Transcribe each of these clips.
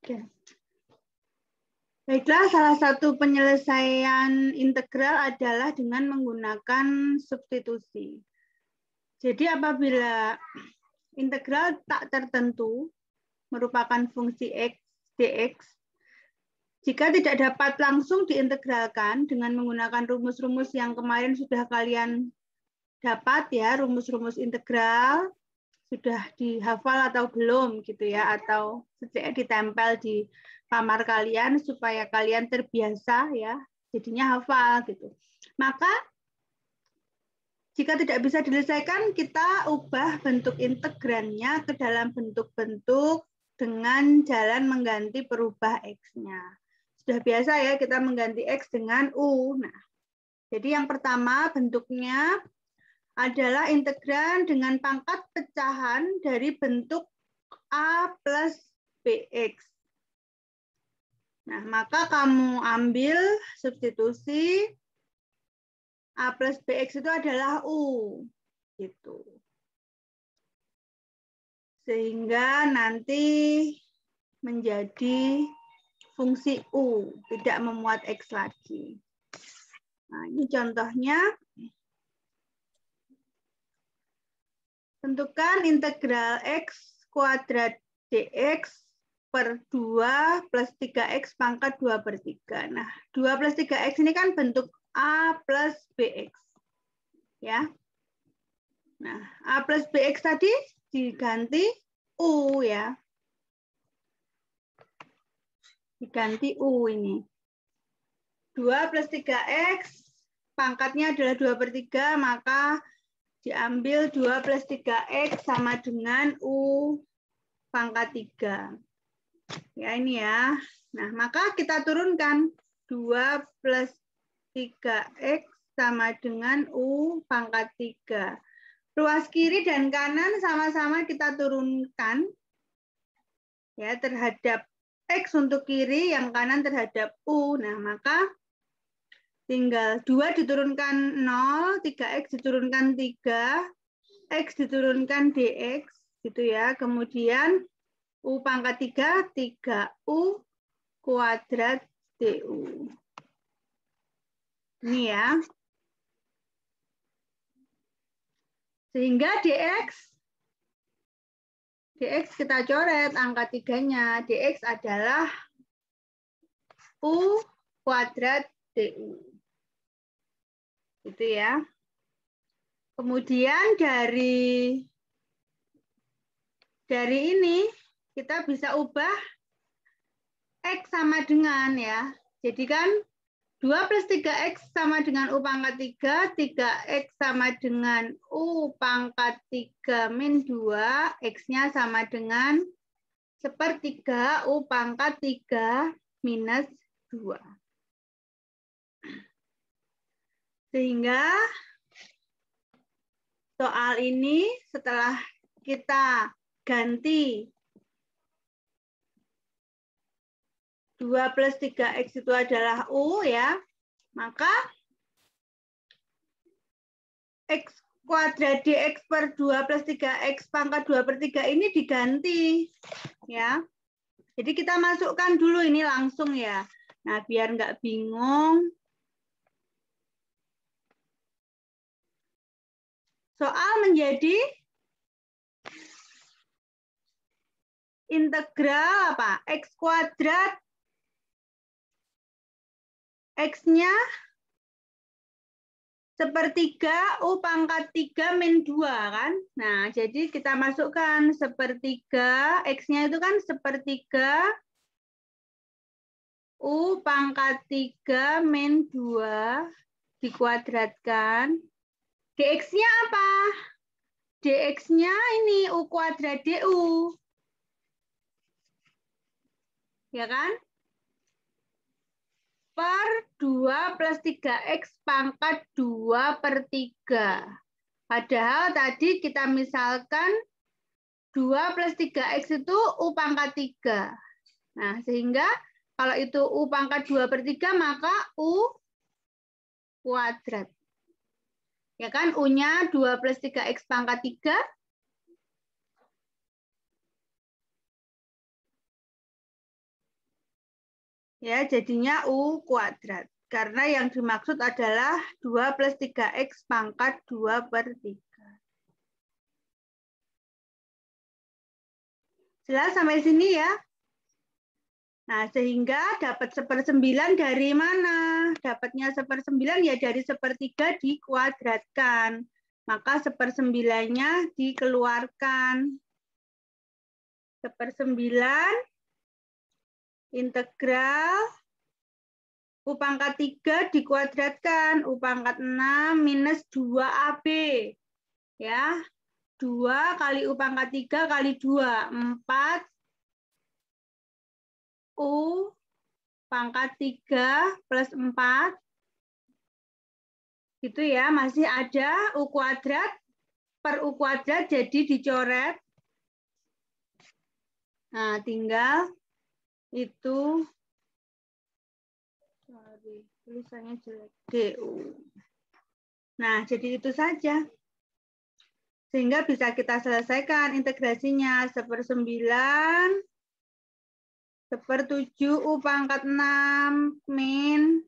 Oke. Baiklah, salah satu penyelesaian integral adalah dengan menggunakan substitusi. Jadi apabila integral tak tertentu merupakan fungsi x dx, jika tidak dapat langsung diintegralkan dengan menggunakan rumus-rumus yang kemarin sudah kalian dapat ya, rumus-rumus integral, sudah dihafal atau belum gitu ya, atau setidaknya ditempel di kamar kalian supaya kalian terbiasa ya, jadinya hafal gitu. Maka jika tidak bisa diselesaikan, kita ubah bentuk integrannya ke dalam bentuk-bentuk dengan jalan mengganti perubah x-nya. Sudah biasa ya kita mengganti x dengan u. Nah, jadi yang pertama bentuknya adalah integran dengan pangkat pecahan dari bentuk a plus bx. Nah, maka kamu ambil substitusi a plus bx itu adalah u, gitu. Sehingga nanti menjadi fungsi u, tidak memuat x lagi. Nah, ini contohnya. Tentukan integral x kuadrat dx per 2 plus 3x pangkat 2/3. Nah, 2 plus 3x ini kan bentuk a plus bx. Ya. Nah, a plus bx tadi diganti u ya. Diganti u ini. 2 plus 3x pangkatnya adalah 2/3, maka diambil 2 plus 3x sama dengan u pangkat 3. Ya ini ya. Nah, maka kita turunkan 2 plus 3x sama dengan u pangkat 3. Ruas kiri dan kanan sama-sama kita turunkan ya terhadap x untuk kiri, yang kanan terhadap u. Nah, maka tinggal 2 diturunkan 0, 3x diturunkan 3, x diturunkan dx gitu ya. Kemudian u pangkat 3, 3u kuadrat du. Ini ya. Sehingga dx kita coret angka 3-nya. Dx adalah u kuadrat du. Gitu ya. Kemudian dari ini kita bisa ubah x sama dengan ya. Jadi kan 2 plus 3x sama dengan u pangkat 3, 3x sama dengan u pangkat 3 min 2, x-nya sama dengan 1/3 u pangkat 3 minus 2. Sehingga soal ini setelah kita ganti 2 plus 3x itu adalah u ya, maka x kuadrat dx per 2 plus 3x pangkat 2/3 ini diganti ya. Jadi kita masukkan dulu ini langsung ya. Nah, biar nggak bingung. Soal menjadi integral apa? X kuadrat X-nya 1/3 u pangkat 3 min 2 kan? Nah, jadi kita masukkan 1/3, X-nya itu kan 1/3 u pangkat 3 min 2 dikuadratkan. Dx-nya apa? Dx-nya ini u kuadrat du. Ya kan? Per 2 plus 3x pangkat 2/3. Padahal tadi kita misalkan 2 plus 3x itu u pangkat 3. Nah, sehingga kalau itu u pangkat 2/3, maka u kuadrat. Ya kan, u-nya 2 plus 3x pangkat 3. Ya, jadinya U kuadrat. Karena yang dimaksud adalah 2 plus 3X pangkat 2/3. Jelas sampai sini ya? Nah, sehingga dapat 1/9 dari mana? Dapatnya 1/9 ya dari 1/3 dikuadratkan. Maka 1/9-nya dikeluarkan. 1/9 integral U pangkat 3 dikuadratkan. U pangkat 6 minus 2AB. Ya, 2 kali U pangkat 3 kali 2. 4 U pangkat 3 plus 4. Gitu ya, masih ada U kuadrat per U kuadrat, jadi dicoret. Nah, tinggal itu, sorry, tulisannya jelek, DU. Nah, jadi itu saja. Sehingga bisa kita selesaikan integrasinya 1/9 1/7 U pangkat 6 min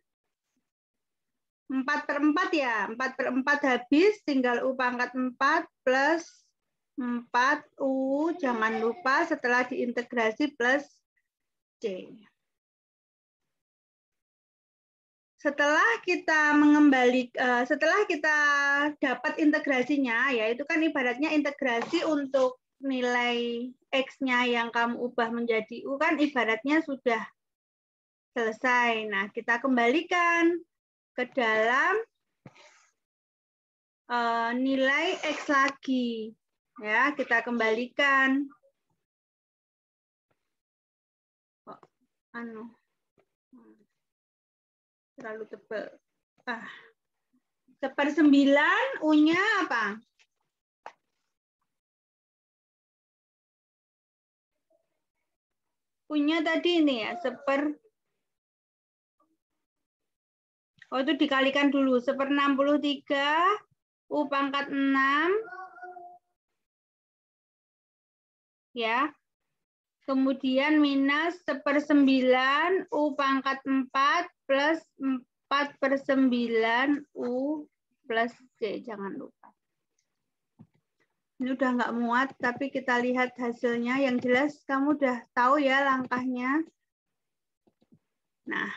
4/4 ya. 4/4 habis, tinggal U pangkat 4 plus 4U. Jangan lupa setelah diintegrasi plus C. Setelah kita setelah kita dapat integrasinya, ya itu kan ibaratnya integrasi untuk nilai X-nya yang kamu ubah menjadi U kan ibaratnya sudah selesai. Nah, kita kembalikan ke dalam nilai X lagi. Ya, kita kembalikan. Terlalu tebal. 1/9 U-nya apa? U-nya tadi ini ya, oh itu dikalikan dulu. 1/63 U pangkat 6. Ya. Kemudian minus 1/9 U pangkat 4 plus 4/9 U plus C. Jangan lupa. Ini udah nggak muat, tapi kita lihat hasilnya. Yang jelas kamu udah tahu ya langkahnya. Nah,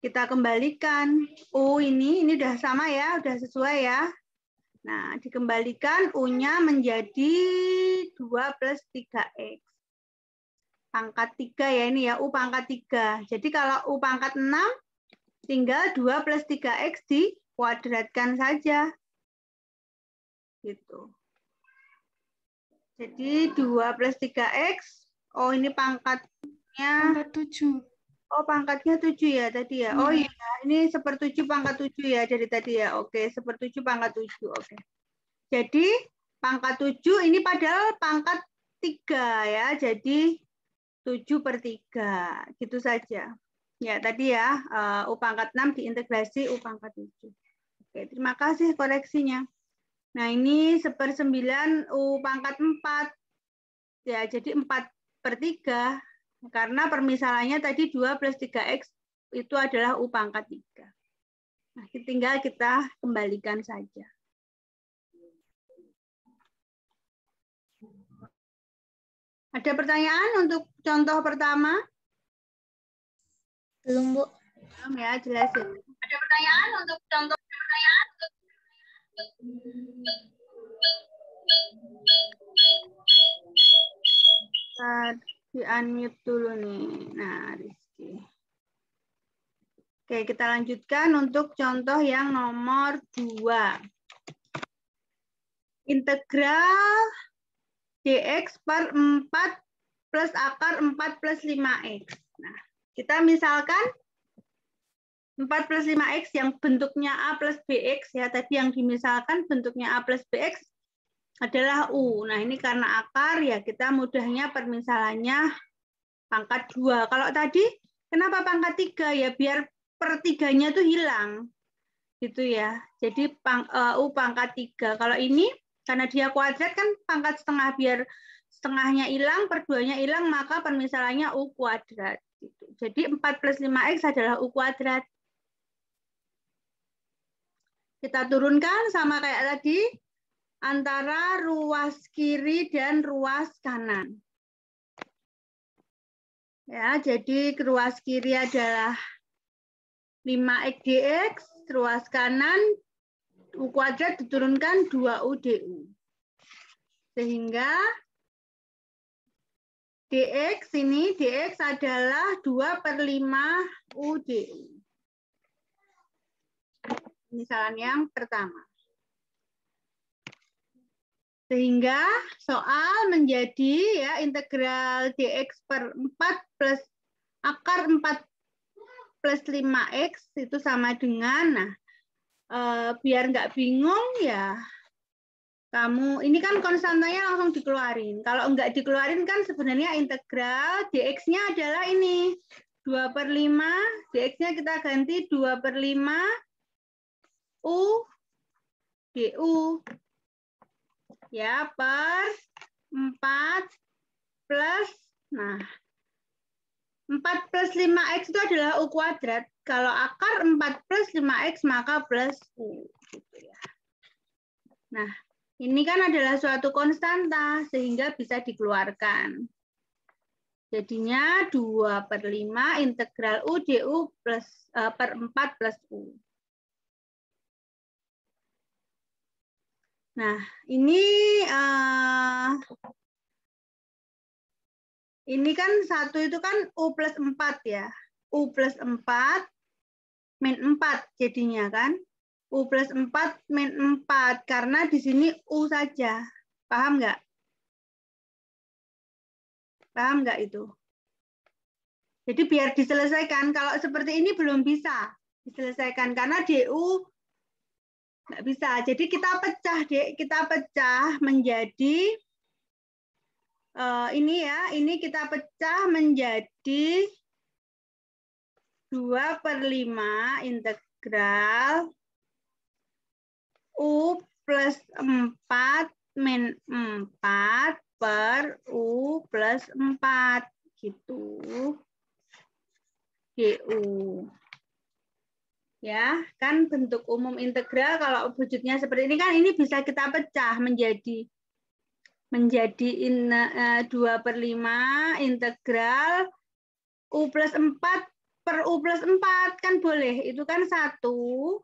kita kembalikan. U ini udah sama ya, udah sesuai ya. Nah, dikembalikan U-nya menjadi 2 plus 3X. Pangkat 3 ya ini ya, U pangkat 3. Jadi kalau U pangkat 6, tinggal 2 plus 3X dikuadratkan saja. Gitu. Jadi 2 plus 3X, oh ini pangkatnya. Pangkat 7. Oh pangkatnya 7 ya tadi ya. Oh iya, ini 1/7 pangkat 7 ya dari tadi ya. Oke, 1/7 pangkat 7. Oke. Jadi pangkat 7 ini padahal pangkat 3 ya. Jadi 7/3. Gitu saja. Ya tadi ya, U pangkat 6 diintegrasi U pangkat 7. Oke, terima kasih koreksinya. Nah ini 1/9 U pangkat 4. Ya, jadi 4/3. Karena permisalannya tadi 2 plus 3X itu adalah U pangkat 3. Nah, tinggal kita kembalikan saja. Ada pertanyaan untuk contoh pertama? Belum, Bu. Belum ya, jelasin. Ada pertanyaan untuk contoh pertanyaan? Di unmute dulu nih. Nah, Rizky. Oke, kita lanjutkan untuk contoh yang nomor 2. Integral dx per 4 plus akar 4 plus 5x. Nah, kita misalkan 4 plus 5x yang bentuknya A plus BX, ya tadi yang dimisalkan bentuknya A plus BX adalah U. Nah, ini karena akar, ya kita mudahnya permisalannya pangkat 2. Kalau tadi, kenapa pangkat 3? Ya biar per 3-nya tuh hilang. Gitu ya. Jadi U pangkat 3. Kalau ini, karena dia kuadrat kan pangkat setengah, biar setengahnya hilang, per 2-nya hilang, maka permisalannya U kuadrat. Jadi 4 plus 5X adalah U kuadrat. Kita turunkan sama kayak tadi, antara ruas kiri dan ruas kanan. Ya, jadi ruas kiri adalah 5X dx, ruas kanan U kuadrat diturunkan 2U du. Sehingga dx ini, dx adalah 2/5U du. Misalnya yang pertama. Sehingga soal menjadi ya integral dx per 4 plus akar 4 plus 5x itu sama dengan, nah biar nggak bingung ya, kamu, ini kan konstantanya langsung dikeluarin. Kalau nggak dikeluarin kan sebenarnya integral dx-nya adalah ini, 2/5, dx-nya kita ganti 2/5 U du. Ya, per 4 plus, nah, 4 plus 5X itu adalah U kuadrat. Kalau akar 4 plus 5X maka plus U. Gitu ya. Nah, ini kan adalah suatu konstanta, sehingga bisa dikeluarkan. Jadinya 2/5 integral U du plus, per 4 plus U. Nah, ini kan satu itu kan U plus 4 ya. U plus 4 min 4 jadinya kan. U plus 4 min 4. Karena di sini U saja. Paham nggak? Paham nggak itu? Jadi biar diselesaikan. Kalau seperti ini belum bisa diselesaikan. Karena DU nggak bisa. Jadi kita pecah, Dek. Kita pecah menjadi ini ya, ini kita pecah menjadi 2/5 integral U plus 4 min 4 per U plus 4 gitu. Du. Ya, kan bentuk umum integral kalau wujudnya seperti ini kan ini bisa kita pecah menjadi 2/5 integral U plus 4 per U plus 4 kan boleh, itu kan 1.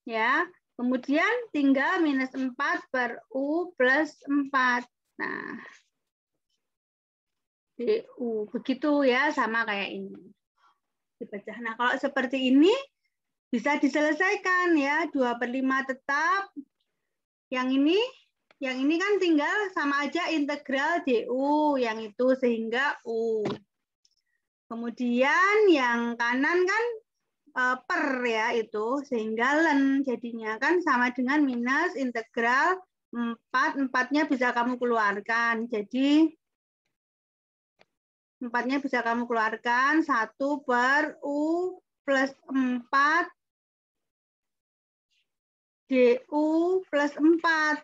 Ya, kemudian tinggal minus 4 per U plus 4. Nah, du, begitu ya, sama kayak ini. Dipecah. Nah, kalau seperti ini bisa diselesaikan ya, 2/5 tetap. Yang ini kan tinggal sama aja integral du yang itu sehingga U. Kemudian yang kanan kan per ya itu sehingga len jadinya kan sama dengan minus integral 4. 4-nya bisa kamu keluarkan. Jadi 4-nya bisa kamu keluarkan 1 per U plus 4 du plus 4.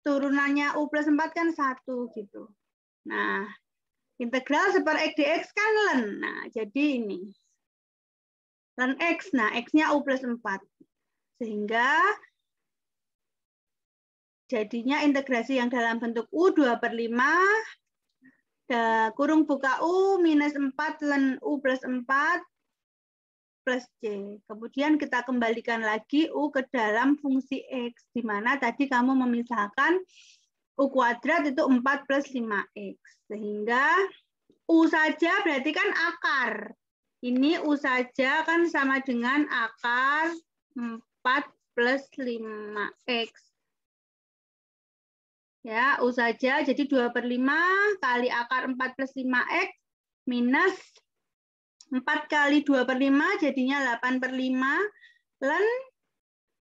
Turunannya U plus 4 kan 1 gitu. Nah, integral seper X dx kan len. Nah, jadi ini. Len X. Nah, X-nya U plus 4. Sehingga jadinya integrasi yang dalam bentuk U 2/5 kurung buka U minus 4 len U plus 4 plus C. Kemudian kita kembalikan lagi U ke dalam fungsi X. Di mana tadi kamu memisahkan U kuadrat itu 4 plus 5X. Sehingga U saja berarti kan akar. Ini U saja kan sama dengan akar 4 plus 5X. Ya, U saja, jadi 2/5 kali akar 4 plus 5X minus 4 kali 2/5 jadinya 8/5. Len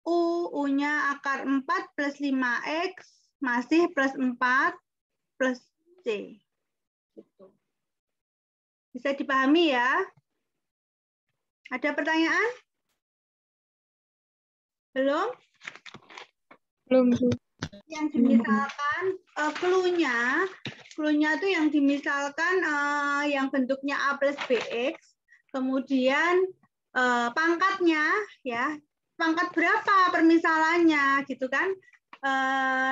U-nya akar 4 plus 5X masih plus 4 plus C. Gitu. Bisa dipahami ya? Ada pertanyaan? Belum? Belum. Yang dimisalkan clue-nya tuh yang dimisalkan yang bentuknya A plus BX, kemudian pangkatnya ya, pangkat berapa permisalannya gitu kan.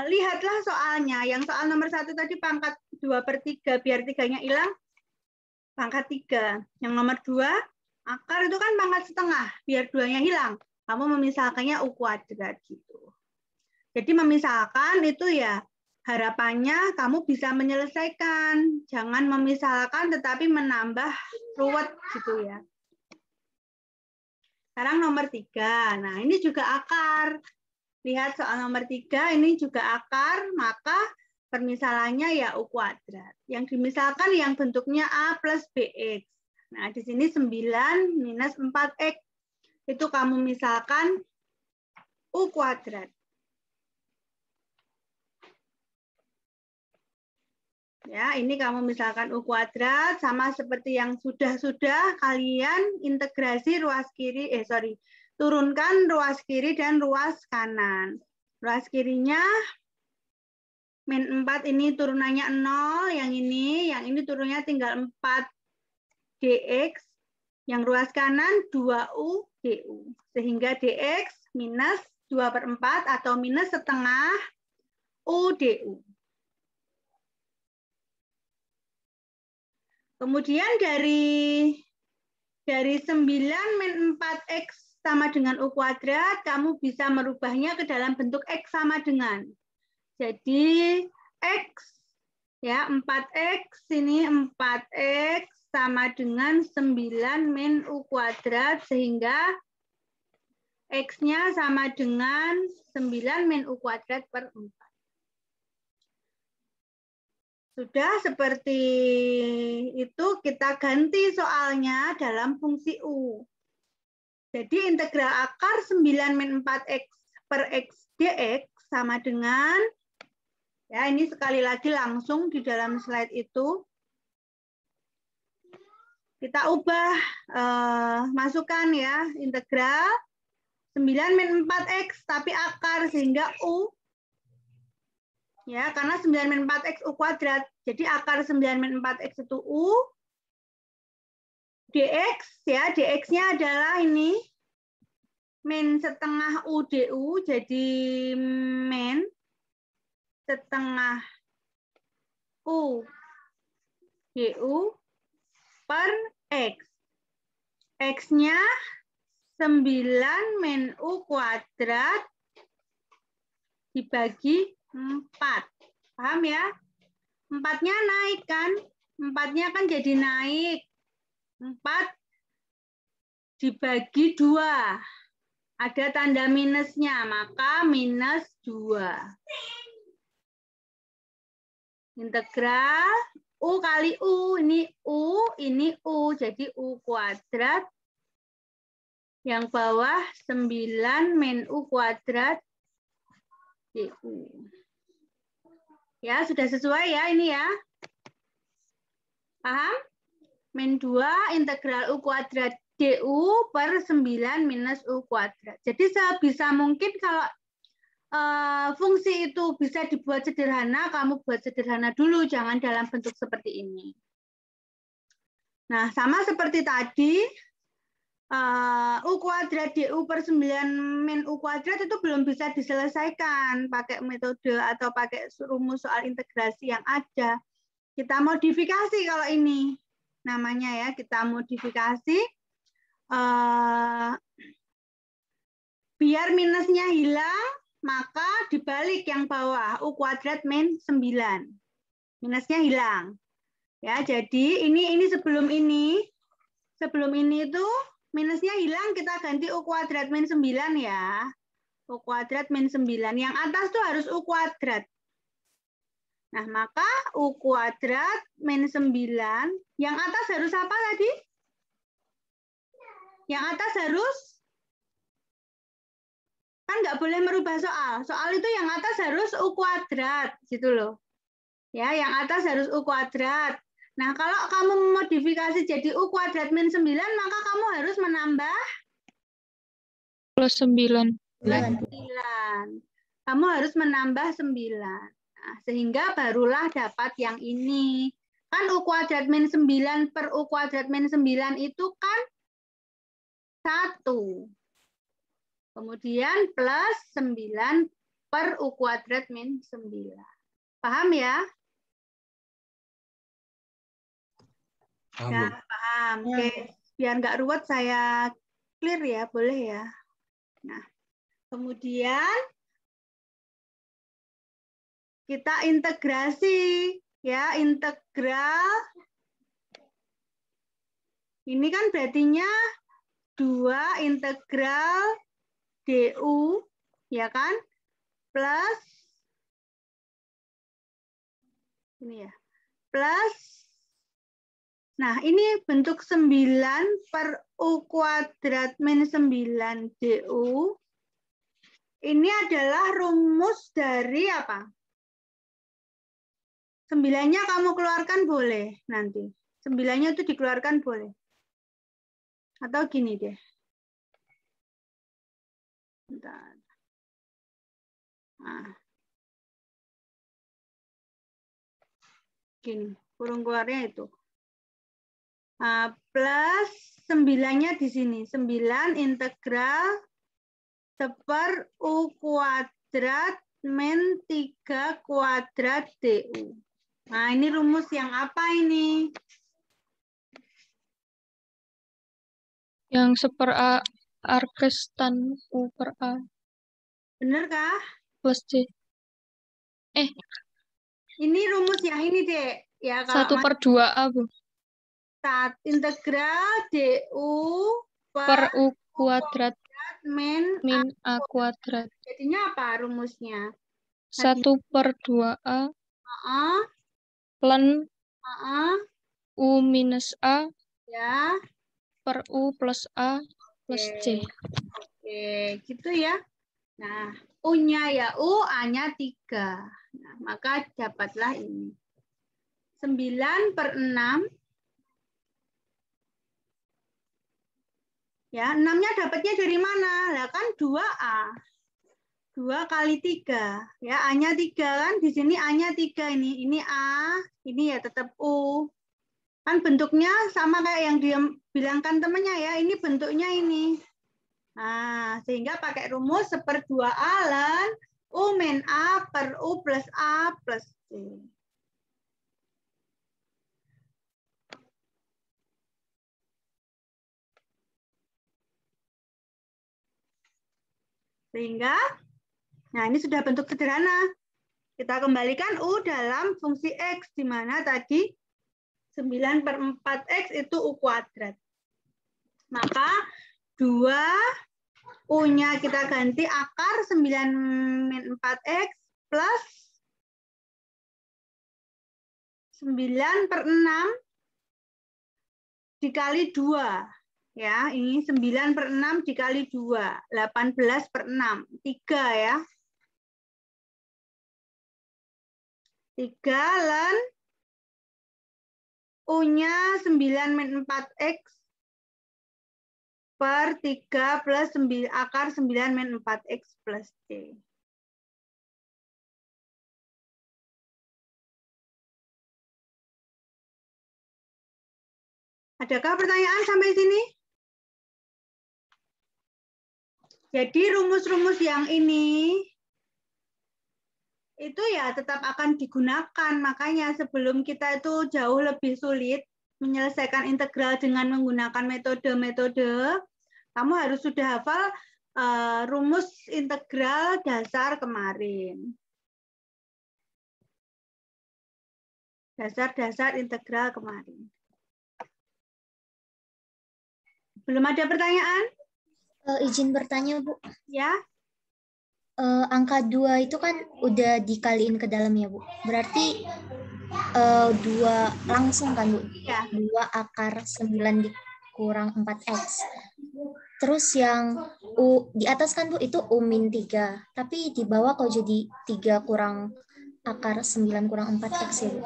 Lihatlah soalnya, yang soal nomor 1 tadi pangkat 2/3, biar 3-nya hilang, pangkat 3. Yang nomor 2, akar itu kan pangkat setengah, biar 2-nya hilang. Kamu memisalkannya U kuadrat gitu. Jadi memisalkan itu ya harapannya kamu bisa menyelesaikan. Jangan memisalkan tetapi menambah ruwet gitu ya. Sekarang nomor 3. Nah, ini juga akar. Lihat soal nomor 3, ini juga akar, maka permisalannya ya U kuadrat. Yang dimisalkan yang bentuknya A plus BX. Nah, di sini 9 minus 4X. Itu kamu misalkan U kuadrat. Ya, ini kamu misalkan U kuadrat, sama seperti yang sudah-sudah kalian integrasi ruas kiri, turunkan ruas kiri dan ruas kanan. Ruas kirinya min 4 ini turunannya 0, yang ini turunnya tinggal 4 dx, yang ruas kanan 2u du. Sehingga dx minus 2/4 atau minus setengah u du. Kemudian dari 9 min 4x sama dengan U kuadrat, kamu bisa merubahnya ke dalam bentuk X sama dengan. Jadi X, ya 4x, ini 4x sama dengan 9 min U kuadrat, sehingga X-nya sama dengan 9 min U kuadrat per 4. Sudah seperti itu, kita ganti soalnya dalam fungsi U. Jadi integral akar 9 min 4x per x dx sama dengan, ya ini sekali lagi langsung di dalam slide itu, kita ubah, masukkan ya, integral 9 min 4x tapi akar, sehingga U, ya karena 9 min 4x U kuadrat, jadi akar 9 min 4x itu U, dx, ya dx-nya adalah ini, min setengah U du, jadi min setengah U du per X. X-nya 9 min U kuadrat dibagi 4. Paham ya? 4-nya naik kan? 4-nya kan jadi naik. 4 dibagi 2. Ada tanda minusnya, maka minus 2. Integral U kali U, ini U, jadi U kuadrat. Yang bawah 9 min U kuadrat du. Ya, sudah sesuai ya ini ya. Paham? Min 2 integral U kuadrat du per 9 minus U kuadrat. Jadi sebisa mungkin kalau fungsi itu bisa dibuat sederhana, kamu buat sederhana dulu, jangan dalam bentuk seperti ini. Nah, sama seperti tadi, U kuadrat du per 9 min U kuadrat itu belum bisa diselesaikan pakai metode atau pakai rumus soal integrasi yang ada. Kita modifikasi kalau ini namanya ya, kita modifikasi biar minusnya hilang, maka dibalik yang bawah U kuadrat min 9. Minusnya hilang. Ya, jadi ini sebelum ini itu minusnya hilang, kita ganti U kuadrat min 9 ya. U kuadrat min 9. Yang atas tuh harus U kuadrat. Nah, maka U kuadrat min 9. Yang atas harus apa tadi? Yang atas harus, kan nggak boleh merubah soal. Soal itu yang atas harus U kuadrat, gitu loh. Ya, yang atas harus U kuadrat. Nah, kalau kamu modifikasi jadi U kuadrat min 9, maka kamu harus menambah plus 9. plus 9. kamu harus menambah 9. Nah, sehingga barulah dapat yang ini. Kan U kuadrat min 9 per U kuadrat min 9 itu kan 1. Kemudian plus 9 per U kuadrat min 9. Paham ya? Paham, Ya, Bu. paham. Oke, biar nggak ruwet saya clear ya, boleh ya. Nah, kemudian kita integrasi ya, integral ini kan berartinya 2 integral du ya kan plus ini ya. Plus nah, ini bentuk 9 per U kuadrat min 9 du. Ini adalah rumus dari apa? 9-nya kamu keluarkan boleh nanti. 9-nya itu dikeluarkan boleh. Atau gini deh. Bentar. Nah. Gini, kurung keluarnya itu. Nah, plus 9-nya di sini. 9 integral seper U kuadrat min 3 kuadrat du. Nah, ini rumus yang apa ini? Yang seper A arkes tan U per A Bener kah? plus C. Ini rumus yang ini, Dek. Ya, kalau 1/2A, Bu. integral du Per per U kuadrat min min A kuadrat. jadinya apa rumusnya? 1/2A ln U minus A ya. per U plus A plus C. Oke, gitu ya. Nah, U-nya ya U, A-nya 3. Nah, maka dapatlah ini. 9/6. Ya, 6-nya dapatnya dari mana? Lah kan 2A. 2 kali 3. Ya, A-nya 3 kan. Di sini A-nya 3 ini. Ini A, ini ya tetap U. Kan bentuknya sama kayak yang dia bilangkan temannya ya. Ini bentuknya ini. Nah, sehingga pakai rumus 1/2A ln U min A per U plus A plus C. Sehingga, nah ini sudah bentuk sederhana. Kita kembalikan U dalam fungsi X, di mana tadi 9/4X itu U kuadrat. Maka 2 U-nya kita ganti akar 9/4X plus 9/6 dikali 2. Ya, ini 9/6 dikali 2. 18/6. 3 ya. 3 ln U-nya 9/4X per 3 plus 9, akar 9/4X plus C. Adakah pertanyaan sampai sini? Jadi rumus-rumus yang ini itu ya tetap akan digunakan. Makanya sebelum kita itu jauh lebih sulit menyelesaikan integral dengan menggunakan metode-metode, kamu harus sudah hafal rumus integral dasar kemarin. Dasar-dasar integral kemarin. Belum ada pertanyaan? Izin bertanya, Bu. Ya. Angka 2 itu kan udah dikaliin ke dalam ya, Bu. Berarti 2 langsung kan, Bu? Ya. 2 akar 9 dikurang 4X. Terus yang U di atas kan, Bu, itu U min 3. Tapi di bawah kok jadi 3 kurang akar 9 kurang 4X ya, Bu?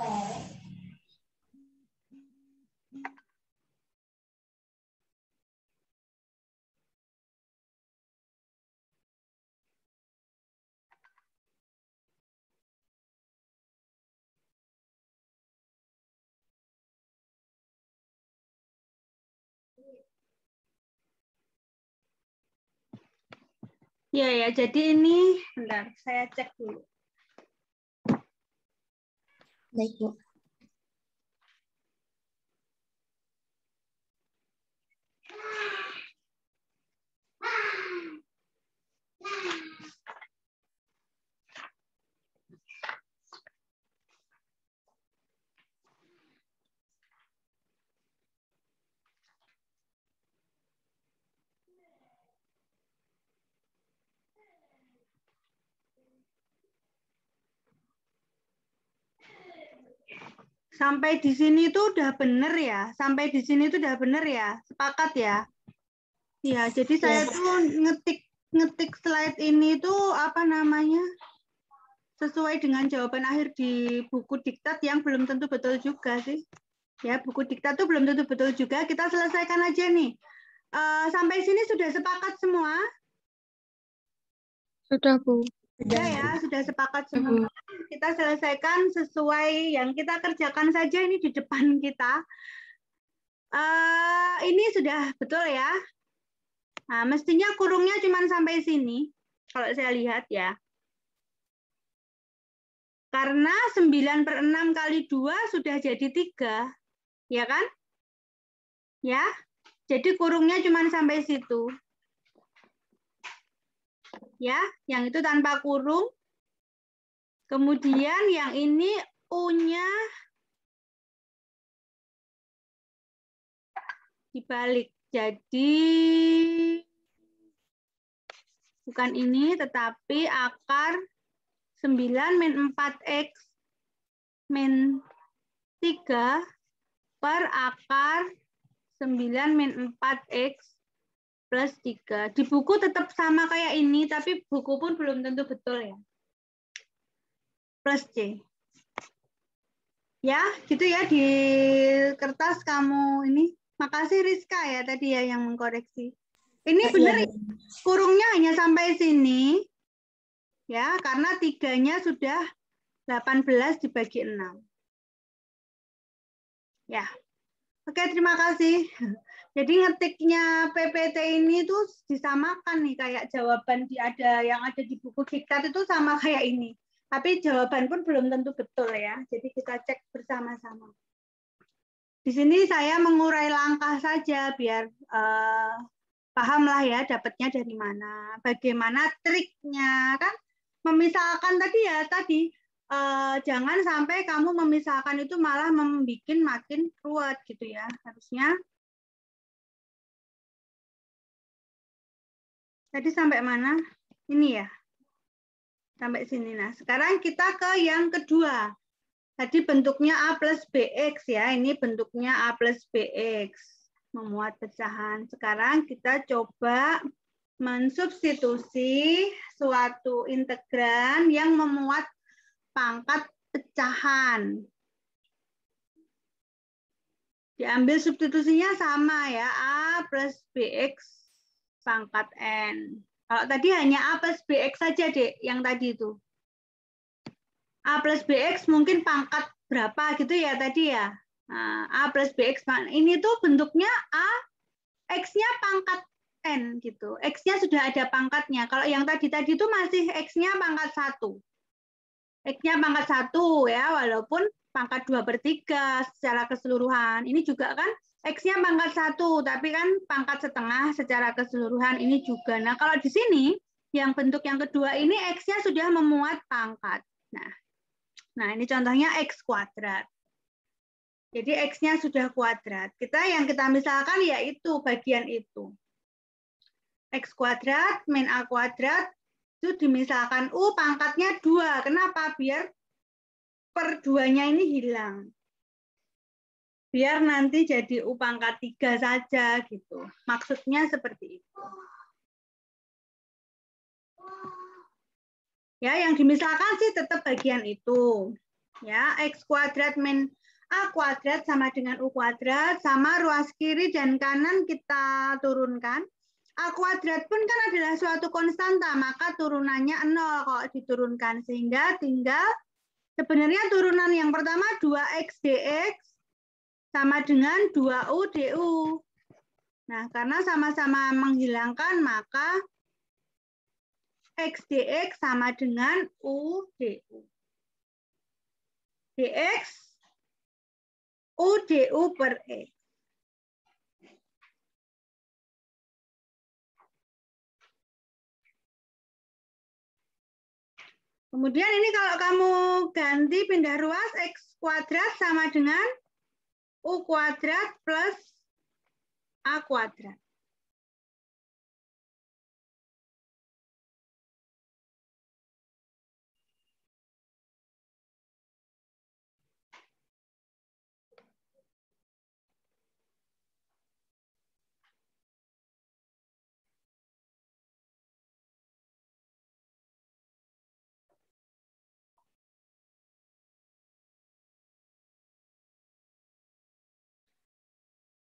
Ya, ya. Jadi ini, bentar, saya cek dulu. Baik, Bu. Sampai di sini tuh udah bener ya. Sampai di sini tuh udah bener ya. Sepakat ya. Ya, jadi saya tuh ngetik slide ini tuh apa namanya? Sesuai dengan jawaban akhir di buku diktat yang belum tentu betul juga sih. Ya, buku diktat tuh belum tentu betul juga. Kita selesaikan aja nih. Sampai sini sudah sepakat semua? Sudah, Bu. Sudah ya, sudah sepakat semua. Kita selesaikan sesuai yang kita kerjakan saja ini di depan kita. Ini sudah betul ya. Nah, mestinya kurungnya cuma sampai sini, kalau saya lihat ya. Karena 9/6 kali 2 sudah jadi 3, ya kan? Ya, jadi kurungnya cuma sampai situ. Ya, yang itu tanpa kurung. Kemudian yang ini U-nya dibalik. Jadi bukan ini, tetapi akar 9 min 4X min 3 per akar 9 min 4X plus 3. Di buku tetap sama kayak ini, tapi buku pun belum tentu betul ya. Plus C. Ya, gitu ya di kertas kamu ini. Makasih Rizka ya tadi ya yang mengkoreksi. Ini benar kurungnya hanya sampai sini. Ya, karena 3-nya sudah 18 dibagi 6. Ya. Oke, terima kasih. Jadi ngetiknya PPT ini tuh disamakan nih kayak jawaban yang ada di buku diktat itu sama kayak ini. Tapi jawaban pun belum tentu betul ya. Jadi kita cek bersama-sama. Di sini saya mengurai langkah saja biar paham lah ya dapatnya dari mana. Bagaimana triknya kan? Memisahkan tadi jangan sampai kamu memisahkan itu malah membuat makin ruwet gitu ya. Harusnya tadi sampai mana? Ini ya. Sampai sini. Nah, sekarang kita ke yang kedua. Tadi bentuknya A plus BX ya. Ini bentuknya A plus BX. Memuat pecahan. Sekarang kita coba mensubstitusi suatu integran yang memuat pangkat pecahan. Diambil substitusinya sama ya. A plus BX pangkat N. Kalau tadi hanya A plus BX saja, Dek, yang tadi itu. A plus BX mungkin pangkat berapa gitu ya tadi ya. Nah, A plus BX, ini tuh bentuknya A, X-nya pangkat N gitu. X-nya sudah ada pangkatnya. Kalau yang tadi itu masih X-nya pangkat 1. X-nya pangkat 1 ya, walaupun pangkat 2/3 secara keseluruhan. Ini juga kan X-nya pangkat 1, tapi kan pangkat setengah secara keseluruhan ini juga. Nah, kalau di sini, yang bentuk yang kedua ini X-nya sudah memuat pangkat. Nah, ini contohnya X kuadrat. Jadi X-nya sudah kuadrat. Yang kita misalkan yaitu bagian itu. X kuadrat min A kuadrat itu dimisalkan U pangkatnya 2. Kenapa? Biar per 2-nya ini hilang. Biar nanti jadi U pangkat 3 saja gitu. Maksudnya seperti itu. Ya, yang dimisalkan sih tetap bagian itu. Ya, X kuadrat min A kuadrat sama dengan U kuadrat, sama ruas kiri dan kanan kita turunkan. A kuadrat pun kan adalah suatu konstanta, maka turunannya 0 kalau diturunkan. Sehingga tinggal sebenarnya turunan yang pertama 2X dx sama dengan 2U du. Nah, karena sama-sama menghilangkan, maka X dx sama dengan U du. Dx U du per X. Kemudian ini kalau kamu ganti pindah ruas, X kuadrat sama dengan U kuadrat plus A kuadrat.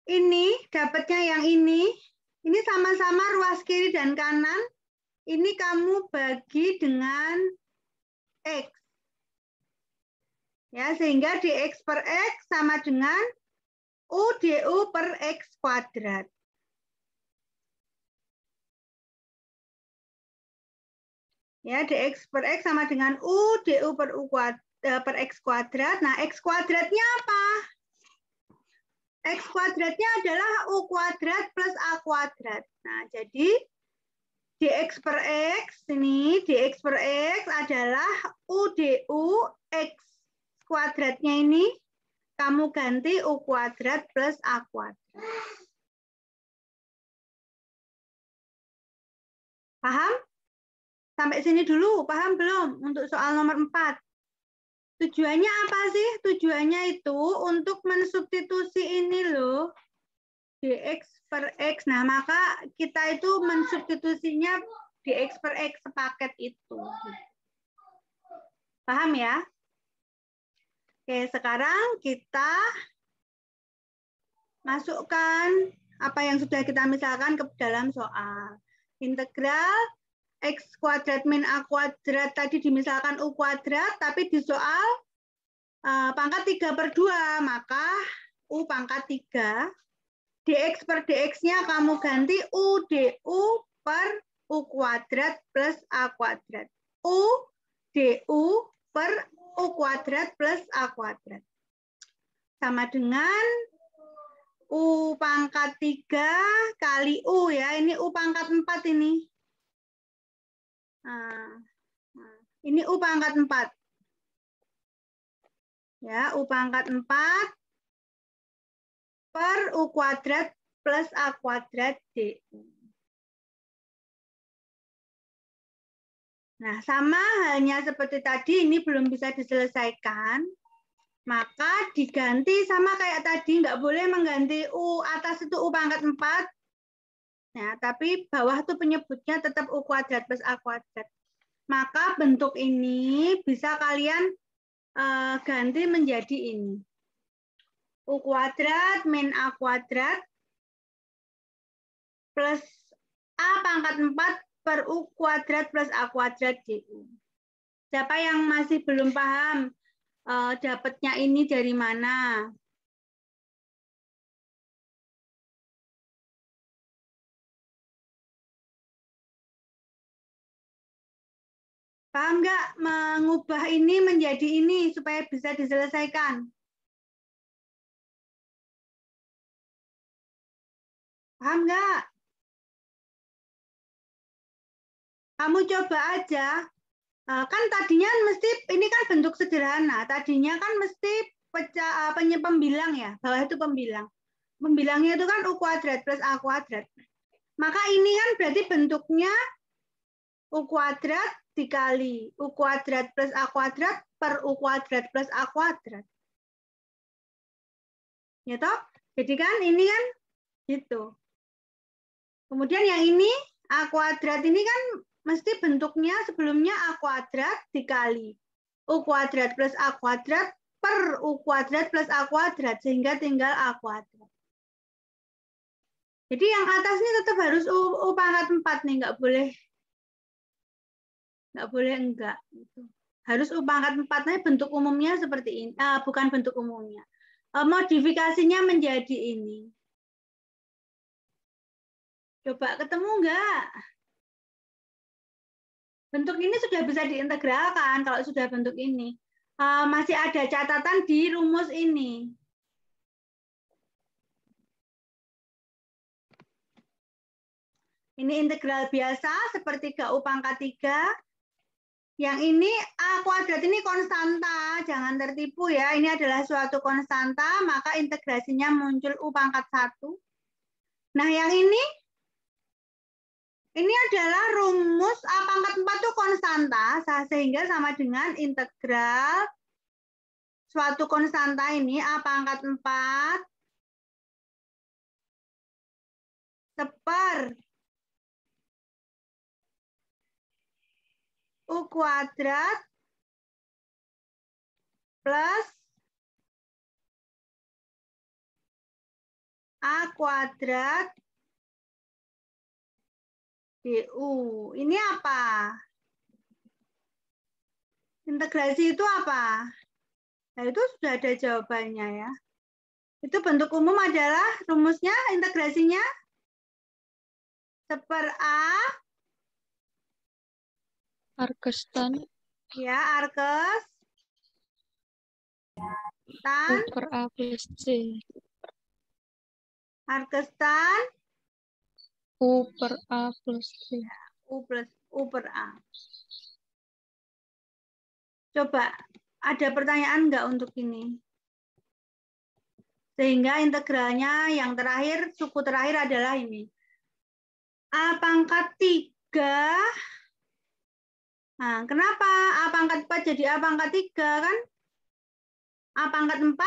Ini dapatnya yang ini sama-sama ruas kiri dan kanan. Ini kamu bagi dengan X. Ya, sehingga dx per X sama dengan U du per X kuadrat. Ya, dx per X sama dengan U du per X kuadrat. Nah, X kuadratnya apa? X kuadratnya adalah U kuadrat plus A kuadrat. Nah, jadi dx per X, ini dx per X adalah U du X kuadratnya ini, kamu ganti U kuadrat plus A kuadrat. Paham? Sampai sini dulu, paham belum? Untuk soal nomor 4. Tujuannya apa sih? Tujuannya itu untuk mensubstitusi ini loh, dx per X. Nah, maka kita itu mensubstitusinya dx per X sepaket itu. Paham ya? Oke, sekarang kita masukkan apa yang sudah kita misalkan ke dalam soal. Integral X kuadrat min A kuadrat tadi dimisalkan U kuadrat, tapi di soal pangkat 3/2, maka U pangkat 3. Dx per dx-nya kamu ganti U du per U kuadrat plus A kuadrat. U du per U kuadrat plus A kuadrat. Sama dengan U pangkat 3 kali U ya. Ini U pangkat 4 ini. Nah, ini U pangkat 4. Ya, U pangkat 4 per U kuadrat plus A kuadrat du. Nah, sama halnya seperti tadi, ini belum bisa diselesaikan. Maka diganti sama kayak tadi, nggak boleh mengganti U atas itu U pangkat 4. Ya, tapi bawah tuh penyebutnya tetap U kuadrat plus A kuadrat. Maka bentuk ini bisa kalian ganti menjadi ini. U kuadrat min A kuadrat plus A pangkat 4 per U kuadrat plus A kuadrat du. Siapa yang masih belum paham dapatnya ini dari mana? Paham nggak mengubah ini menjadi ini supaya bisa diselesaikan? Paham nggak? Kamu coba aja. Kan tadinya mesti, ini kan bentuk sederhana. Tadinya kan mesti pembilang ya. Bawah itu pembilang. Pembilangnya itu kan U kuadrat plus A kuadrat. Maka ini kan berarti bentuknya U kuadrat dikali U kuadrat plus A kuadrat per U kuadrat plus A kuadrat. Ya toh? Jadi kan ini kan gitu. Kemudian yang ini A kuadrat ini kan mesti bentuknya sebelumnya A kuadrat dikali U kuadrat plus A kuadrat per U kuadrat plus A kuadrat, sehingga tinggal A kuadrat. Jadi yang atas ini tetap harus U pangkat 4 nih, nggak boleh enggak. Harus U pangkat 4, nya bentuk umumnya seperti ini. Bukan bentuk umumnya. Modifikasinya menjadi ini. Coba ketemu enggak? Bentuk ini sudah bisa diintegralkan kalau sudah bentuk ini. Masih ada catatan di rumus ini. Ini integral biasa sepertiga U pangkat 3. Yang ini A kuadrat ini konstanta, jangan tertipu ya. Ini adalah suatu konstanta, maka integrasinya muncul U pangkat 1. Nah, yang ini adalah rumus A pangkat 4 itu konstanta, sehingga sama dengan integral suatu konstanta ini A pangkat 4 seper U kuadrat plus A kuadrat DU. Ini apa? Integrasi itu apa? Nah, itu sudah ada jawabannya ya. Itu bentuk umum adalah rumusnya, integrasinya seper A. Arkestan Ya, arkes. Tan. U per A plus C. Arkestan. U per A plus C. U per A. Coba, ada pertanyaan nggak untuk ini? Sehingga integralnya yang terakhir, suku terakhir adalah ini. A pangkat 3. Nah, kenapa A pangkat 4 jadi A pangkat 3 kan? A pangkat 4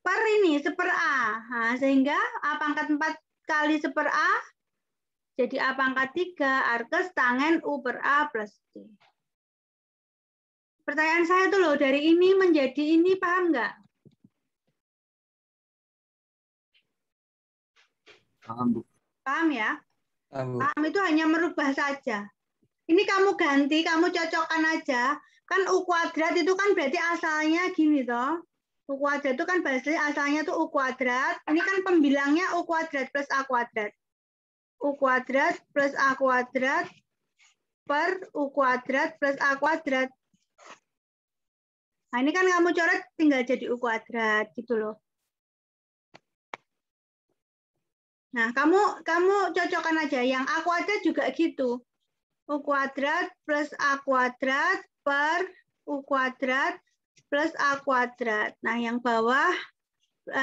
per ini, seper A. Nah, sehingga A pangkat 4 kali seper A jadi A pangkat 3 arkes tangen U per A plus C. Pertanyaan saya tuh loh, dari ini menjadi ini, paham nggak? Paham, Bu. Paham ya? Paham, Bu. Paham itu hanya merubah saja. Ini kamu ganti, kamu cocokkan aja. Kan U kuadrat itu kan berarti asalnya gini toh. U kuadrat itu kan berarti asalnya tuh U kuadrat. Ini kan pembilangnya U kuadrat plus A kuadrat. U kuadrat plus A kuadrat per U kuadrat plus A kuadrat. Nah, ini kan kamu coret tinggal jadi U kuadrat gitu loh. Nah, kamu cocokkan aja. Yang A kuadrat juga gitu. U kuadrat plus A kuadrat per U kuadrat plus A kuadrat. Nah, yang bawah,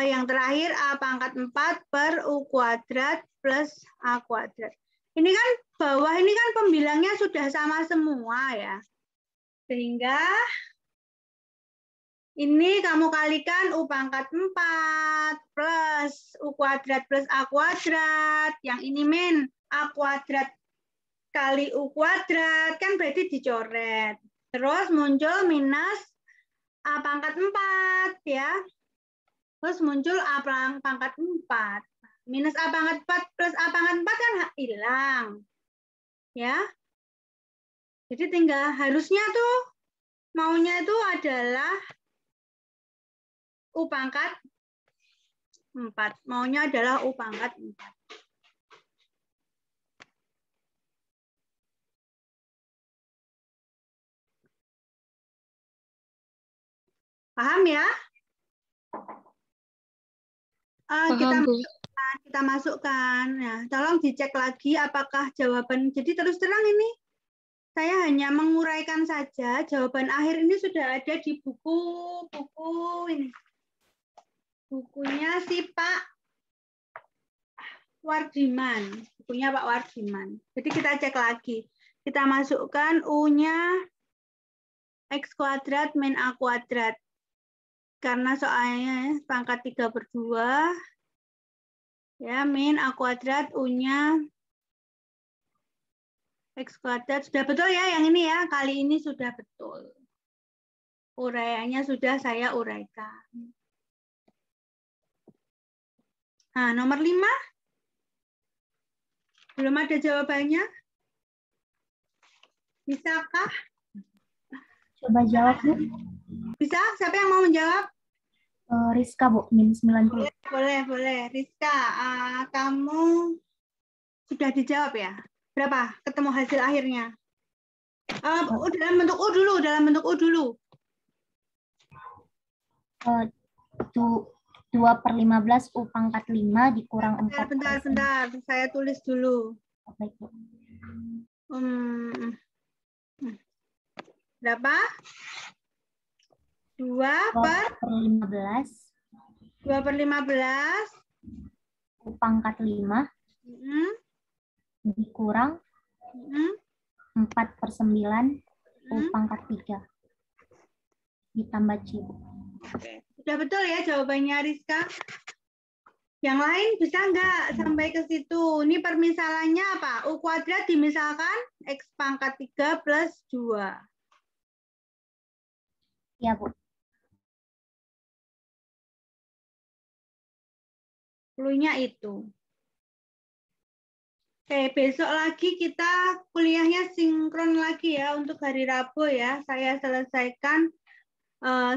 yang terakhir A pangkat 4 per U kuadrat plus A kuadrat. Ini kan bawah ini kan pembilangnya sudah sama semua ya. Sehingga ini kamu kalikan U pangkat 4 plus U kuadrat plus A kuadrat. Yang ini min A kuadrat kali U kuadrat, kan berarti dicoret. Terus muncul minus A pangkat 4 ya. Terus muncul A pangkat 4. Minus A pangkat 4 plus A pangkat 4 kan hilang. Ya. Jadi tinggal harusnya tuh maunya itu adalah U pangkat 4. Maunya adalah U pangkat 4. Paham ya? Paham, Bu. Kita masukkan. Nah, tolong dicek lagi apakah jawaban. Jadi terus terang ini saya hanya menguraikan saja. Jawaban akhir ini sudah ada di buku ini. Bukunya si Pak Wardiman. Bukunya Pak Wardiman. Jadi kita cek lagi. Kita masukkan U-nya X kuadrat min A kuadrat. Karena soalnya pangkat 3/2 ya, min A kuadrat U-nya X kuadrat. Sudah betul ya yang ini ya, kali ini sudah betul. Uraiannya sudah saya uraikan. Nah, nomor 5. Belum ada jawabannya? Bisakah? Coba jawab, Bu. Bisa? Siapa yang mau menjawab? Rizka, Bu, min 90. Boleh. Rizka, kamu sudah dijawab ya? Berapa ketemu hasil akhirnya? Dalam bentuk U dulu, dalam bentuk U dulu. 2/15 U pangkat 5 dikurang 4. Bentar. Saya tulis dulu. Baik, Bu. Berapa? 2/15 U pangkat 5 dikurang 4/9 U pangkat 3 ditambah C. Oke. Sudah betul ya jawabannya Rizka? Yang lain bisa nggak sampai ke situ? Ini permisalannya apa? U kuadrat dimisalkan X pangkat 3 plus 2. Ya, Bu. Cluenya itu. Oke, besok lagi kita kuliahnya sinkron lagi ya untuk hari Rabu ya. Saya selesaikan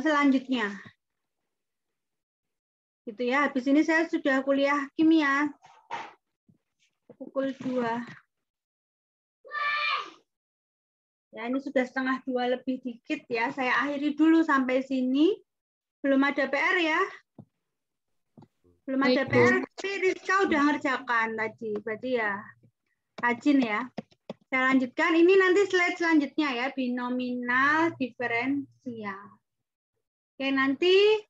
selanjutnya. Gitu ya. Habis ini saya sudah kuliah kimia pukul 2. Ya, ini sudah 1:30 lebih dikit ya. Saya akhiri dulu sampai sini. Belum ada PR ya? Belum ada Baik, Bu. PR, tapi Rizka udah ngerjakan tadi. Berarti ya rajin ya. Saya lanjutkan. Ini nanti slide selanjutnya ya. Binominal diferensial. Oke, nanti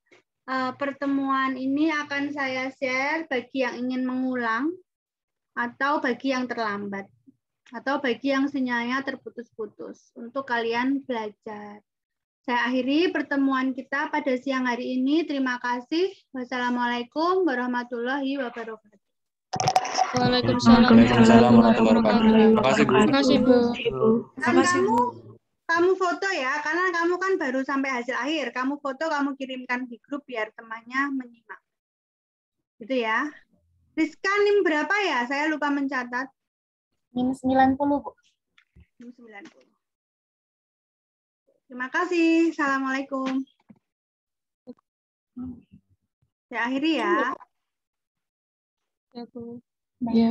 pertemuan ini akan saya share bagi yang ingin mengulang atau bagi yang terlambat atau bagi yang sinyalnya terputus-putus untuk kalian belajar. Saya akhiri pertemuan kita pada siang hari ini. Terima kasih. Wassalamualaikum warahmatullahi wabarakatuh. Waalaikumsalam warahmatullahi wabarakatuh. Terima kasih, Bu. Kamu foto ya, karena kamu kan baru sampai hasil akhir. Kamu foto, kamu kirimkan di grup biar temannya menyimak. Gitu ya. Rizka, NIM berapa ya? Saya lupa mencatat. NIM 90, Bu. NIM 90. Terima kasih. Assalamualaikum. Saya akhiri ya. Ya, Bu. Baik.